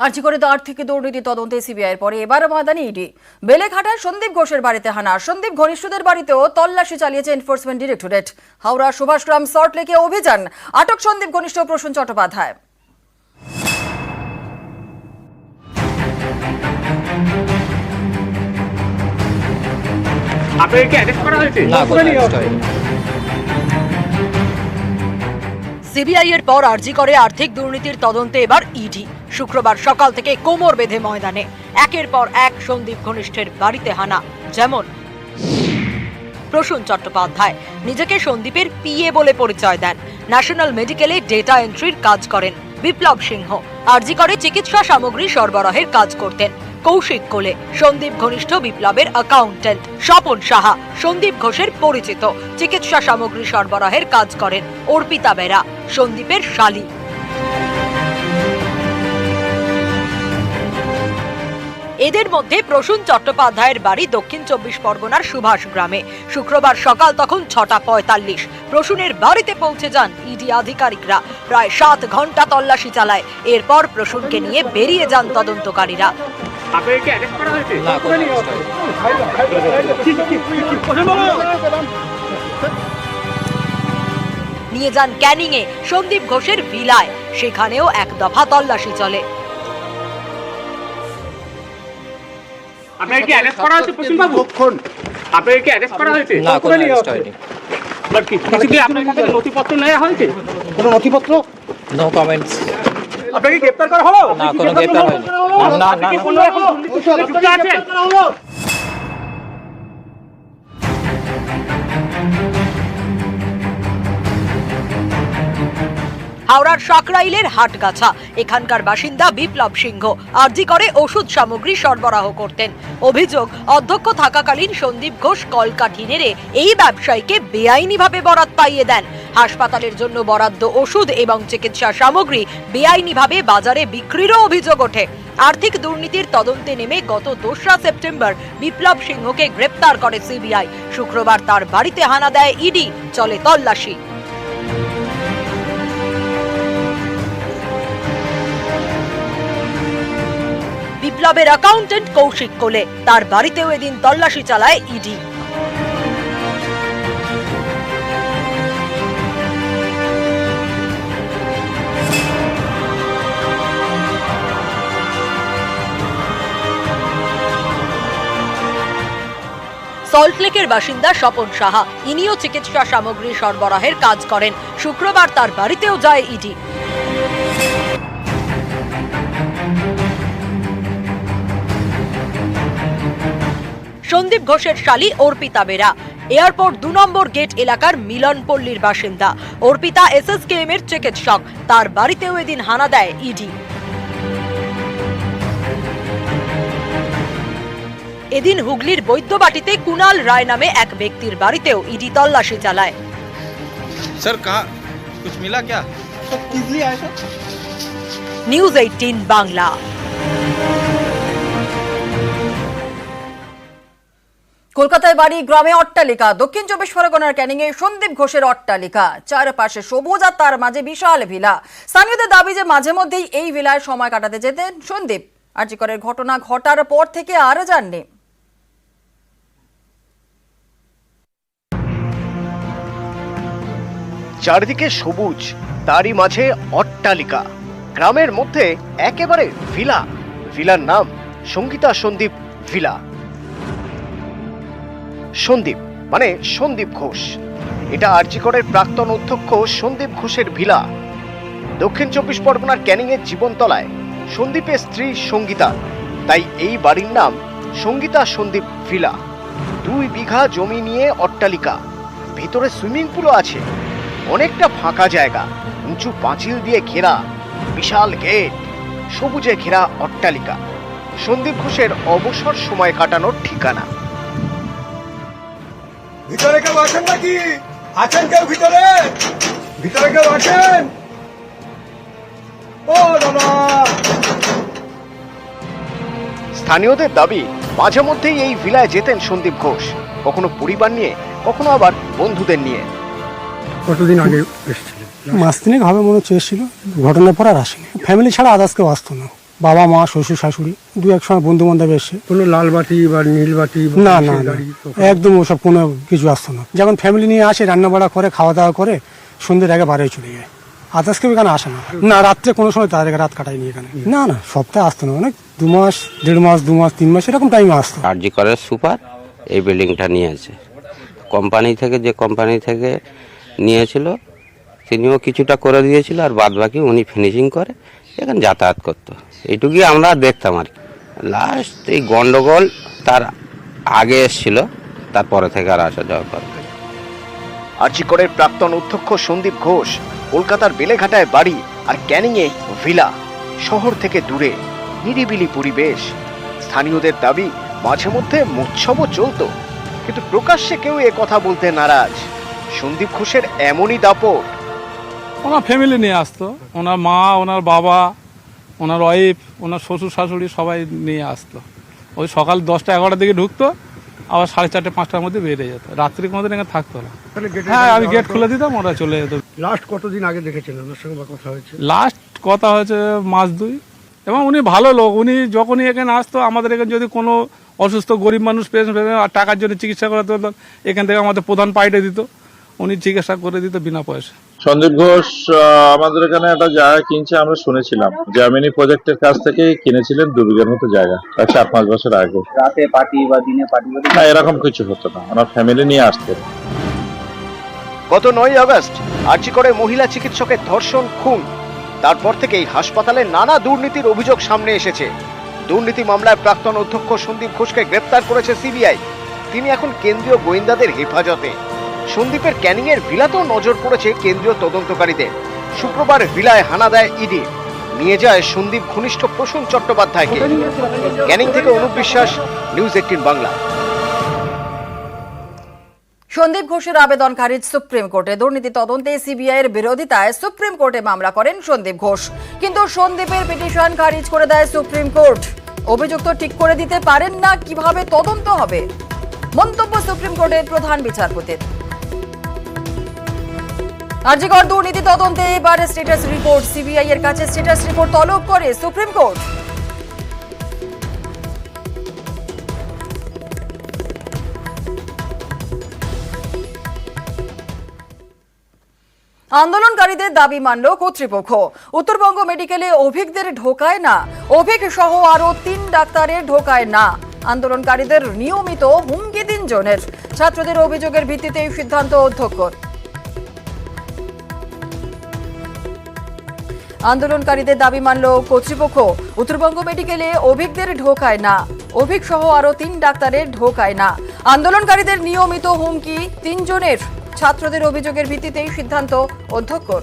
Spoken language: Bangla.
আর্জি করে আর্থিক দুর্নীতি তদন্তে সিবিআইয়ের পরে এবার ময়দানে ইডি। বেলেঘাটার সন্দীপ ঘোষের বাড়িতে হানা, সন্দীপ ঘনিষ্ঠদের বাড়িতেও তল্লাশি চালিয়েছে এনফোর্সমেন্ট ডিরেক্টরেট। হাওড়া সুভাষগ্রাম সল্টলেকে অভিযান, আটক সন্দীপ ঘনিষ্ঠ প্রসূন চট্টোপাধ্যায়। সিবিআই এর পর আর্জি করে আর্থিক দুর্নীতির তদন্তে এবার ইডি। শুক্রবার সকাল থেকে কোমর বেঁধে ময়দানে একের পর এক সন্দীপ ঘনিষ্ঠের বাড়িতে হানা। যেমন প্রসূন চট্টোপাধ্যায় নিজেকে সন্দীপের পিএ বলে পরিচয় দেন। ন্যাশনাল মেডিকেলে ডেটা এন্ট্রির কাজ করেন। বিপ্লব সিংহ আর্জি করে চিকিৎসা সামগ্রী সরবরাহের কাজ করতেন। কৌশিক কোলে সন্দীপ ঘনিষ্ঠ বিপ্লবের অ্যাকাউন্টেন্ট। স্বপন সাহা সন্দীপ ঘোষের পরিচিত, চিকিৎসা সামগ্রী সরবরাহের কাজ করেন। অর্পিতা বেরা সন্দীপের শালী। এদের মধ্যে প্রসূন চট্টোপাধ্যায়ের বাড়ি দক্ষিণ 24 পরগনার সুভাষ গ্রামে। শুক্রবার সকাল তখন 6:45 প্রসূনের বাড়িতে পৌঁছে যান ইডি আধিকারিকরা। প্রায় 7 ঘন্টা তল্লাশি চালায়। এরপর প্রসূনকে নিয়ে বেরিয়ে যান তদন্তকারীরা। নিয়ে যান ক্যানিং এ সন্দীপ ঘোষের ভিলায়। সেখানেও এক দফা তল্লাশি চলে। আপনাকে কি অ্যারেস্ট করা হয়েছে প্রসূন বাবু? আপনাকে কি অ্যারেস্ট করা হয়েছে? না, কোনো অ্যারেস্ট হয়নি। বাট কিছু কি আপনার কাছে নথিপত্র নেওয়া হয়েছে? কোনো নথিপত্র? No comments. আপনাকে গ্রেফতার করা হলো? না, কোনো গ্রেফতার হয়নি। না না কি কোনো এখন দুর্নীতির সাথে যুক্ত আছেন? হাওড়ার সাকরাইলের হাটগাছা এখানকার বাসিন্দা বিপ্লব সিংহ আর্জি করে ওষুধ সামগ্রী সরবরাহ করতেন। অভিযোগ, অধ্যক্ষ থাকাকালীন সন্দীপ ঘোষ কলকাঠি নেড়ে এই ব্যবসায়ীকে বেআইনিভাবে বরাত পাইয়ে দেন। হাসপাতালের জন্য বরাদ্দ ওষুধ এবং চিকিৎসা সামগ্রী বেআইনিভাবে বাজারে বিক্রিরও অভিযোগ ওঠে। আর্থিক দুর্নীতির তদন্তে নেমে গত 2রা সেপ্টেম্বর বিপ্লব সিংহকে গ্রেপ্তার করে সিবিআই। শুক্রবার তার বাড়িতে হানা দেয় ইডি, চলে তল্লাশি। বিপ্লবের অ্যাকাউন্টেন্ট কৌশিক কোলে তার বাড়িতেও এদিন তল্লাশি চালায় ইডি। সল্টলেকের বাসিন্দা স্বপন সাহা, ইনিও চিকিৎসা সামগ্রী সরবরাহের কাজ করেন। শুক্রবার তার বাড়িতেও যায় ইডি। সন্দীপ ঘোষের শালী অর্পিতা বেরা এয়ারপোর্ট 2 নম্বর গেট এলাকার মিলনপল্লীর বাসিন্দা। অর্পিতা এসএসকেএম এর চিকিৎসক, তার বাড়িতেও এদিন হানা দেয় ইডি। এদিন হুগলির বৈদ্যবাটিতে কুনাল রায় নামে এক ব্যক্তির বাড়িতেও ইডি তল্লাশি চালায়। सर कहाँ कुछ मिला क्या? নিউজ 18 বাংলা। কলকাতায় বাড়ি, গ্রামে অট্টালিকা। দক্ষিণ 24 পরগনার ক্যানিং এ সন্দীপ ঘোষের অট্টালিকা, চারপাশে সবুজ আর তার মাঝে বিশাল ভিলা। স্থানীয়দের দাবি যে মাঝে মধ্যেই এই ভিলায় সময় কাটাতে যেতেন সন্দীপ। আর্জিকরের ঘটনা ঘটার পর থেকে আর যাননি। চারদিকে সবুজ, তারই মাঝে অট্টালিকা। গ্রামের মধ্যে একেবারে ভিলা। ভিলার নাম সঙ্গীতা সন্দীপ ভিলা। সন্দীপ মানে সন্দীপ ঘোষ। এটা আরজিকরের প্রাক্তন অধ্যক্ষ সন্দীপ ঘোষের ভিলা। দক্ষিণ 24 পরগনার ক্যানিং এর জীবনতলায় সন্দীপের স্ত্রী সঙ্গীতা, তাই এই বাড়ির নাম সঙ্গীতা সন্দীপ ভিলা। 2 বিঘা জমি নিয়ে অট্টালিকা, ভিতরে সুইমিং পুলও আছে। অনেকটা ফাঁকা জায়গা, উঁচু পাঁচিল দিয়ে ঘেরা, বিশাল গেট, সবুজে ঘেরা অট্টালিকা। সন্দীপ ঘোষের অবসর সময় কাটানোর ঠিকানা। ভিতরে কেউ আছেন নাকি? আছেন কেউ ভিতরে? ভিতরে কেউ আছেন? ও দাদা! স্থানীয়দের দাবি মাঝে মধ্যেই এই ভিলায় যেতেন সন্দীপ ঘোষ, কখনো পরিবার নিয়ে, কখনো আবার বন্ধুদের নিয়ে। কতদিন আগে এসেছিলেন? মাস তিনেক হবে মনে হচ্ছে এসেছিল। ঘটনার পর আর আসেনি। ফ্যামিলি ছাড়া আদার্স কেউ আসতো না। বাবা মা শ্বশুর শাশুড়ি, দু এক সময় বন্ধু বান্ধব এসে। কোনো লাল বাটি বা নীল বাটি বা না না পাশের না, গাড়ি তো একদম ওসব কোনো কিছু আসতো না। যখন ফ্যামিলি নিয়ে আসে রান্না বাড়া করে খাওয়া দাওয়া করে সন্ধ্যের আগে বাড়ি চলে যায়। আদার্স কেউ এখানে আসে না। না, রাত্রে কোনো সময় তার আগে রাত কাটায়নি এখানে। না না, সপ্তাহে আসতো না, অনেক 2 মাস 1.5 মাস 2 মাস 3 মাস এরকম টাইমে আসতো। আরজি করের সুপার এই বিল্ডিংটা নিয়েছে কোম্পানি থেকে, যে কোম্পানি থেকে নিয়েছিল তিনিও কিছুটা করে দিয়েছিল, আর বাদ বাকি উনি ফিনিশিং করে এখানে যাতায়াত করতো। এইটুকুই আমরা দেখতাম আর কি। লাস্ট এই গন্ডগোল তার আগে এসেছিল, তারপরে থেকে আর আসা যাওয়া করে। আরজিকরের প্রাক্তন অধ্যক্ষ সন্দীপ ঘোষ কলকাতার বেলেঘাটায় বাড়ি আর ক্যানিংয়ে ভিলা। শহর থেকে দূরে, নিরিবিলি পরিবেশ। স্থানীয়দের দাবি মাঝে মধ্যে উৎসবও চলতো, কিন্তু প্রকাশ্যে কেউ এ কথা বলতে নারাজ। সন্দীপ ঘোষের এমনই দাপট। ওনার ফ্যামিলি নিয়ে আসতো, ওনার মা, ওনার বাবা, ওনার ওয়াইফ, ওনার শ্বশুর শাশুড়ি সবাই নিয়ে আসতো। ওই সকাল 10টা-11টার দিকে ঢুকতো, আবার 4:30-5টার মধ্যে বেরিয়ে যেত। রাত্রি কোনোদিন এখানে থাকতো না। হ্যাঁ, আমি গেট খুলে দিতাম, ওরা চলে যেত। লাস্ট কতদিন আগে দেখেছেন ওনার সঙ্গে বা কথা হয়েছে? লাস্ট কথা হয়েছে মাস 2। এবং উনি ভালো লোক। উনি যখনই এখানে আসতো, আমাদের এখানে যদি কোনো অসুস্থ গরিব মানুষ পেশেন্ট আর টাকার জন্য চিকিৎসা করাতে হতো, এখান থেকে আমাদের প্রধান পাইটে দিত, উনি চিকিৎসা করে দিত বিনা পয়সা। সন্দীপ ঘোষ আমাদের এখানে একটা জায়গা কিনছে, আমরা শুনেছিলাম। জার্মানি প্রজেক্টের কাছ থেকে কিনেছিলেন 2 বিঘার মতো জায়গা, 4-5 বছর আগে। রাতে পার্টি বা দিনে পার্টি? না, এরকম কিছু হতো না, ওনার ফ্যামিলি নিয়ে আসতেন। গত 9 আগস্ট আরজিকরে মহিলা চিকিৎসকের ধর্ষণ, খুন। তারপর থেকেই হাসপাতালে নানা দুর্নীতির অভিযোগ সামনে এসেছে। দুর্নীতি মামলায় প্রাক্তন অধ্যক্ষ সন্দীপ ঘোষকে গ্রেপ্তার করেছে সিবিআই। তিনি এখন কেন্দ্রীয় গোয়েন্দাদের হেফাজতে। সন্দীপের ক্যানিংয়ের ভিলাতেও নজর পড়েছে কেন্দ্রীয় তদন্তকারীদের। শুক্রবার ভিলায় হানা দেয় ইডি, নিয়ে যায় সন্দীপ ঘনিষ্ঠ প্রসূন চট্টোপাধ্যায়কে। ক্যানিং থেকে অনুপ বিশ্বাস, নিউজ 18 বাংলা। সন্দীপ ঘোষের আবেদন খারিজ সুপ্রিম কোর্টে। দুর্নীতি তদন্তে সিবিআইয়ের বিরোধিতায় সুপ্রিম কোর্টে মামলা করেন সন্দীপ ঘোষ, কিন্তু সন্দীপের পিটিশন খারিজ করে দেয় সুপ্রিম কোর্ট। অভিযুক্ত ঠিক করে দিতে পারেন না কিভাবে তদন্ত হবে, মন্তব্য সুপ্রিম কোর্টের প্রধান বিচারপতির। আরজিকর দুর্নীতি তদন্তে এবার স্ট্যাটাস রিপোর্ট। সিবিআই এর কাছে স্ট্যাটাস রিপোর্ট তলব করে সুপ্রিম কোর্ট। আন্দোলনকারীদের দাবি মানল কর্তৃপক্ষ। উত্তরবঙ্গ মেডিকেলে অভিজ্ঞদের ঢোকায় না, অভিজ্ঞ সহ আরো 3 ডাক্তারের ঢোকায় না। আন্দোলনকারীদের নিয়মিত হুমকি 3 জনের। ছাত্রদের অভিযোগের ভিত্তিতে এই সিদ্ধান্ত অধ্যক্ষর। আন্দোলনকারীদের দাবি মানল কর্তৃপক্ষ। উত্তরবঙ্গ মেডিকেলে অভিজ্ঞদের ঢোকায় না, অভিজ্ঞ সহ আরো 3 ডাক্তারের ঢোকায় না। আন্দোলনকারীদের নিয়মিত হুমকি 3 জনের। ছাত্রদের অভিযোগের ভিত্তিতেই সিদ্ধান্ত অধ্যক্ষর।